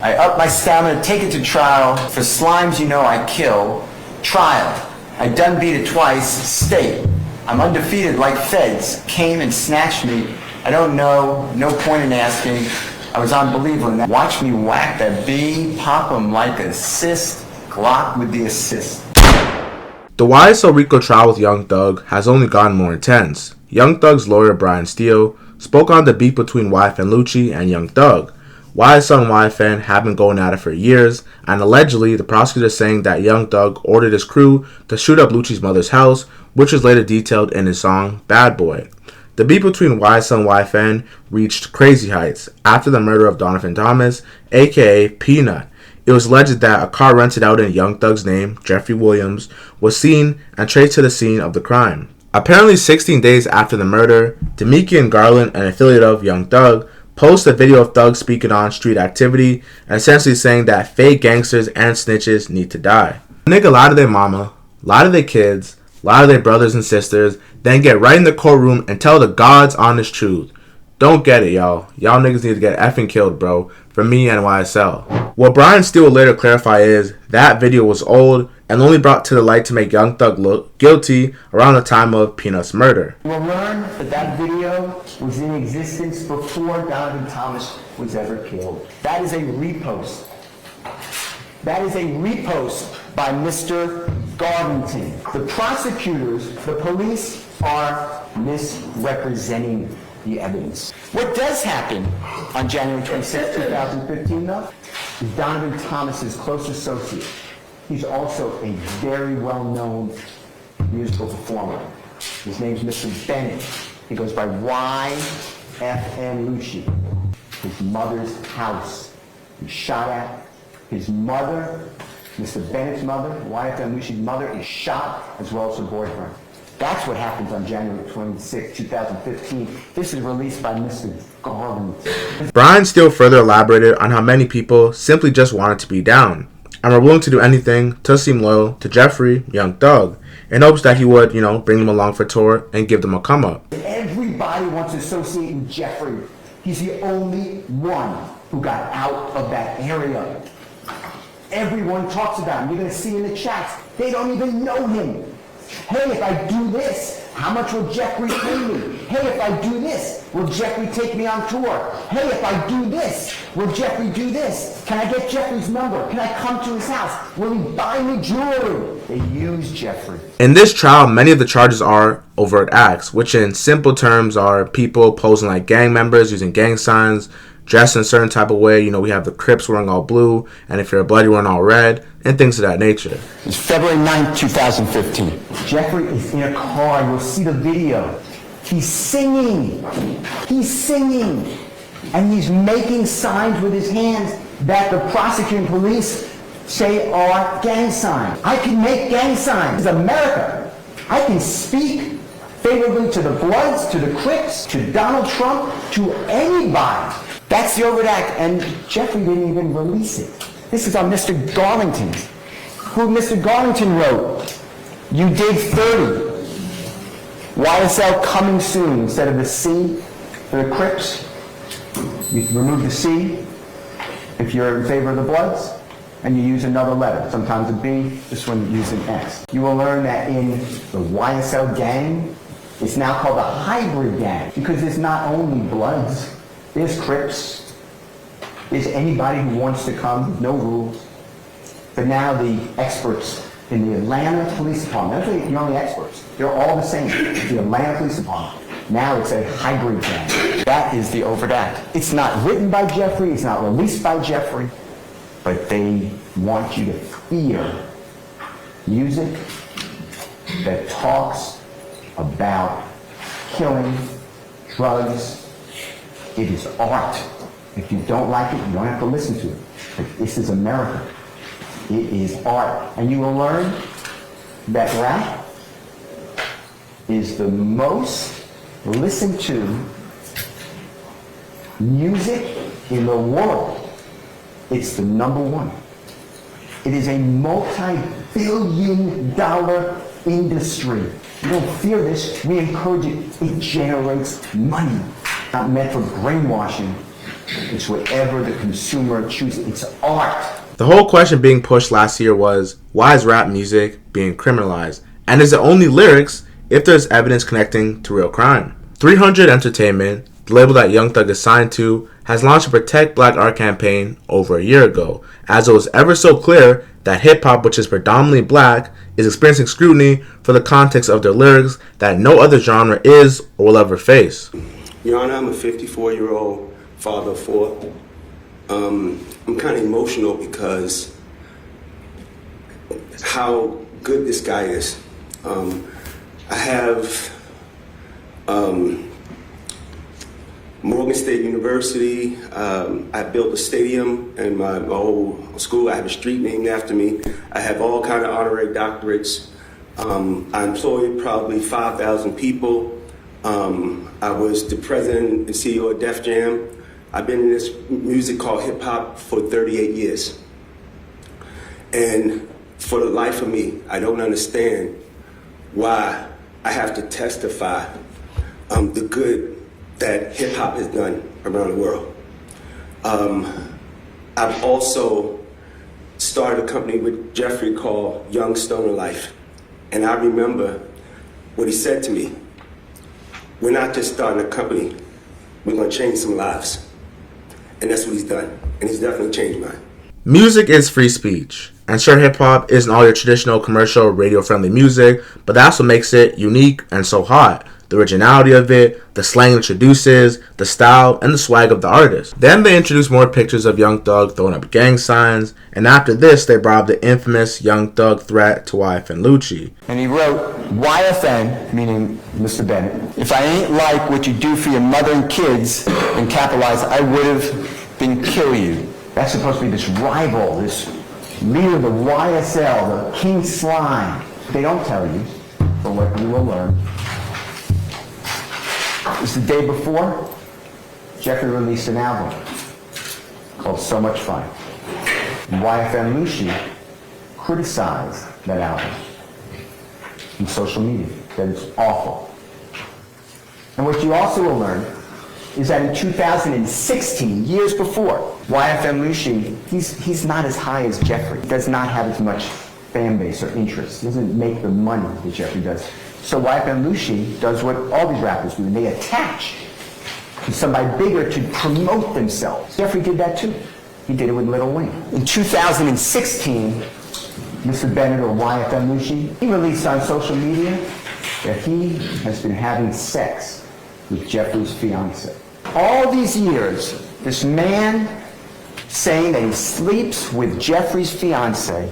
I up my stamina, take it to trial. For slimes you know I kill. Trial. I done beat it twice. State. I'm undefeated like feds. Came and snatched me. I don't know. No point in asking. I was unbelievable. Watch me whack that bee. Pop him like a cyst. Glock with the assist. The YSL Rico trial with Young Thug has only gotten more intense. Young Thug's lawyer Brian Steele spoke on the beef between YFN Lucci and Young Thug. YSL and YFN have been going at it for years, and allegedly the prosecutor is saying that Young Thug ordered his crew to shoot up Lucci's mother's house, which is later detailed in his song Bad Boy. The beef between YSL and YFN reached crazy heights after the murder of Donovan Thomas, aka Peanut. It was alleged that a car rented out in Young Thug's name, Jeffrey Williams, was seen and traced to the scene of the crime. Apparently 16 days after the murder, Demikian Garland, an affiliate of Young Thug, posted a video of Thug speaking on street activity and essentially saying that fake gangsters and snitches need to die. A nigga lie to their mama, lie to their kids, lie to their brothers and sisters, then get right in the courtroom and tell the God's honest truth. Don't get it, y'all. Y'all niggas need to get effing killed, bro. From me and YSL. What Brian Steele will later clarify is that video was old and only brought to the light to make Young Thug look guilty around the time of Peanut's murder. We'll learn that that video was in existence before Donovan Thomas was ever killed. That is a repost. That is a repost by Mr. Garvington. The prosecutors, the police, are misrepresenting the evidence. What does happen on January 26, 2015, though, is Donovan Thomas's close associate. He's also a very well-known musical performer. His name's Mr. Bennett. He goes by YFN Lucci. His mother's house. He's shot at. His mother, Mr. Bennett's mother, YFN Lucci's mother, is shot, as well as her boyfriend. That's what happens on January 26, 2015. This is released by Mr. Garvington. Brian Steele further elaborated on how many people simply just wanted to be down and were willing to do anything to seem loyal to Jeffrey, Young Thug, in hopes that he would, bring them along for tour and give them a come up. Everybody wants to associate with Jeffrey. He's the only one who got out of that area. Everyone talks about him. You're going to see in the chats, they don't even know him. Hey, if I do this, how much will Jeffrey pay me? Hey, if I do this, will Jeffrey take me on tour? Hey, if I do this, will Jeffrey do this? Can I get Jeffrey's number? Can I come to his house? Will he buy me jewelry? They use Jeffrey. In this trial, many of the charges are overt acts, which in simple terms are people posing like gang members, using gang signs, dressed in a certain type of way. We have the Crips wearing all blue, and if you're a blood, you're wearing all red, and things of that nature. It's February 9th, 2015. Jeffrey is in a car. You'll see the video. He's singing. He's singing. And he's making signs with his hands that the prosecuting police say are gang signs. I can make gang signs. It's America. I can speak favorably to the Bloods, to the Crips, to Donald Trump, to anybody. That's the overt act, and Jeffrey didn't even release it. This is on Mr. Garlington, who Mr. Garlington wrote, "You dig 30. YSL coming soon." Instead of the C for the Crips, you remove the C if you're in favor of the Bloods, and you use another letter, sometimes a B, this one using S. You will learn that in the YSL gang, it's now called a hybrid gang, because there's not only Bloods, there's Crips, there's anybody who wants to come, no rules. But now the experts in the Atlanta Police Department, that's the only experts, they're all the same, the Atlanta Police Department. Now it's a hybrid gang. That is the overt act. It's not written by Jeffrey, it's not released by Jeffrey, but they want you to fear music that talks about killing, drugs. It is art. If you don't like it, you don't have to listen to it. But this is America. It is art. And you will learn that rap is the most listened to music in the world. It's the number one. It is a multi-billion dollar industry. You don't fear this. We encourage it. It generates money. Not meant for brainwashing. It's whatever the consumer chooses. It's art. The whole question being pushed last year was, why is rap music being criminalized? And is it only lyrics if there's evidence connecting to real crime? 300 Entertainment, the label that Young Thug is signed to, has launched a Protect Black Art campaign over a year ago, as it was ever so clear that hip-hop, which is predominantly black, is experiencing scrutiny for the context of their lyrics that no other genre is or will ever face. Your Honor, I'm a 54-year-old father of four. I'm kind of emotional because how good this guy is. I have Morgan State University. I built a stadium in my old school. I have a street named after me. I have all kind of honorary doctorates. I employed probably 5,000 people. I was the president and CEO of Def Jam. I've been in this music called hip hop for 38 years. And for the life of me, I don't understand why I have to testify the good that hip hop has done around the world. I've also started a company with Jeffrey called Young Stoner Life. And I remember what he said to me. We're not just starting a company, we're gonna change some lives. And that's what he's done. And he's definitely changed mine. Music is free speech. And sure, hip-hop isn't all your traditional commercial radio-friendly music, but that's what makes it unique and so hot. The originality of it, the slang it introduces, the style, and the swag of the artist. Then they introduced more pictures of Young Thug throwing up gang signs, and after this they brought up the infamous Young Thug threat to YFN Lucci. And he wrote, YFN, meaning Mr. Bennett, if I ain't like what you do for your mother and kids, and capitalized, I would have been kill you. That's supposed to be this rival, this leader of the YSL, the King Slime. They don't tell you, but what you will learn. It was the day before, Jeffrey released an album called So Much Fun. And YFN Lucci criticized that album on social media, that it's awful. And what you also will learn is that in 2016, years before, YFN Lucci, he's not as high as Jeffrey. He does not have as much fan base or interest. He doesn't make the money that Jeffrey does. So YFN Lucci does what all these rappers do, and they attach to somebody bigger to promote themselves. Jeffrey did that too. He did it with Lil Wayne. In 2016, Mr. Bennett, or YFN Lucci, he released on social media that he has been having sex with Jeffrey's fiancée. All these years, this man saying that he sleeps with Jeffrey's fiancée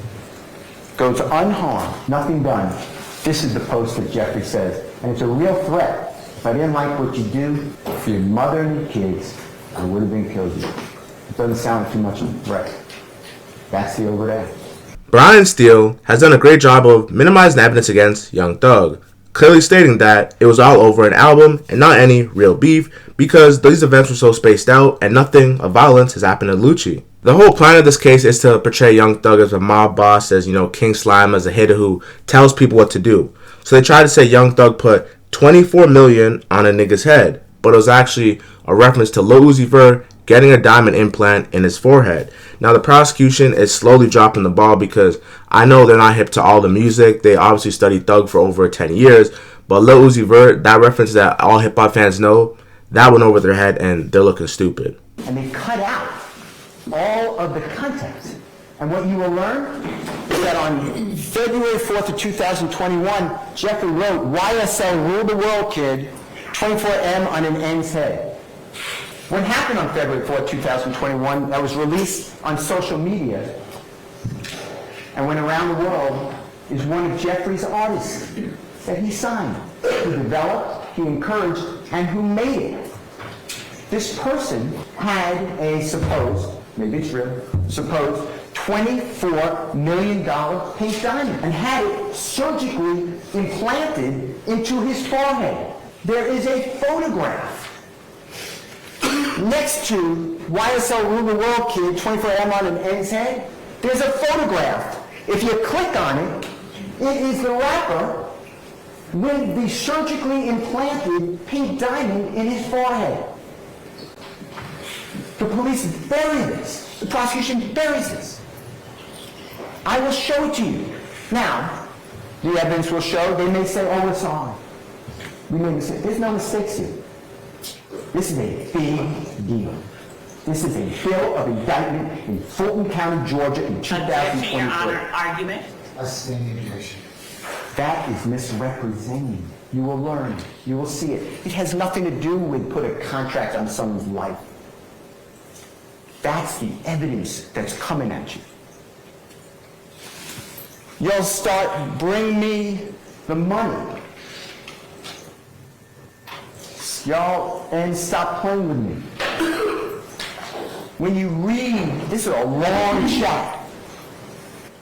goes unharmed, nothing done. This is the post that Jeffrey says, and it's a real threat. If I didn't like what you do for your mother and your kids, I would have been killed you. It doesn't sound like too much of a threat. That's the overt act. Brian Steele has done a great job of minimizing evidence against Young Thug, clearly stating that it was all over an album and not any real beef because these events were so spaced out and nothing of violence has happened to Lucci. The whole plan of this case is to portray Young Thug as a mob boss, as, King Slime, as a hitter who tells people what to do. So they tried to say Young Thug put $24 million on a nigga's head, but it was actually a reference to Lil Uzi Vert getting a diamond implant in his forehead. Now the prosecution is slowly dropping the ball because I know they're not hip to all the music. They obviously studied Thug for over 10 years, but Lil Uzi Vert, that reference that all hip-hop fans know, that went over their head and they're looking stupid. And they cut out all of the context. And what you will learn is that on February 4th of 2021, Jeffrey wrote, YSL rule the world, kid, 24M on an N's head. What happened on February 4th, 2021, that was released on social media and went around the world, is one of Jeffrey's artists that he signed, who developed, he encouraged, and who made it. This person had a supposed, maybe it's real, supposed $24 million pink diamond and had it surgically implanted into his forehead. There is a photograph next to YSL Rule the World Kid, 24M on an N's head. There's a photograph. If you click on it, it is the rapper with the surgically implanted pink diamond in his forehead. The police bury this. The prosecution buries this. I will show it to you. Now, the evidence will show, they may say, oh, it's on. We made mistakes. There's no mistakes here. This is a big deal. This is a bill of indictment in Fulton County, Georgia in Objection, Your 2023. Honor. Argument. I sustain the objection. That is misrepresenting. You will learn. You will see it. It has nothing to do with put a contract on someone's life. That's the evidence that's coming at you. You'll start, bring me the money. Y'all, and stop playing with me. When you read, this is a long chat.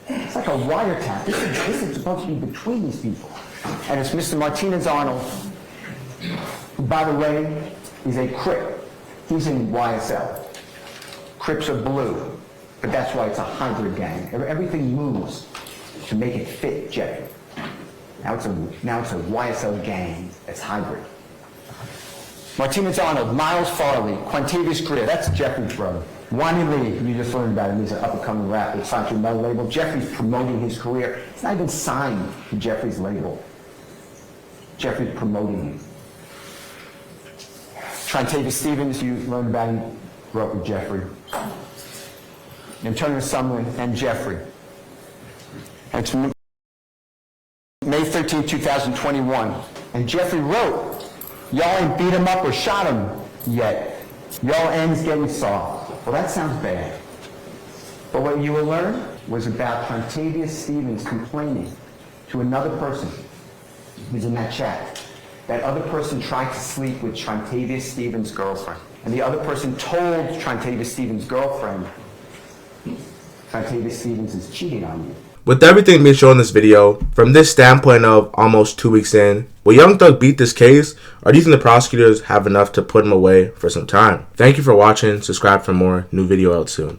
It's like a wiretap. This is supposed to be between these people. And it's Mr. Martinez-Arnold, who, by the way, is a Crip. He's in YSL. Crips are blue, but that's why it's a hybrid gang. Everything moves to make it fit Jeffrey. Now it's a YSL gang that's hybrid. Martinez-Arnold, Miles Farley, Quantavious Greer, that's Jeffrey's brother. Wani Lee, you just learned about him, he's an up-and-coming rapper, signed to another label. Jeffrey's promoting his career. He's not even signed to Jeffrey's label. Jeffrey's promoting him. Quantavious Stevens, you learned about him, grew up with Jeffrey. Antonio Sumlin and Jeffrey. And it's May 13, 2021. And Jeffrey wrote, y'all ain't beat him up or shot him yet. Y'all ends getting soft. Well, that sounds bad. But what you will learn was about Quantavious Stevens complaining to another person who's in that chat. That other person tried to sleep with Quantavious Stevens' girlfriend. And the other person told Quantavious Stevens' girlfriend, Quantavious Stevens is cheating on you. With everything being shown in this video, from this standpoint of almost 2 weeks in, will Young Thug beat this case, or do you think the prosecutors have enough to put him away for some time? Thank you for watching. Subscribe for more. New video out soon.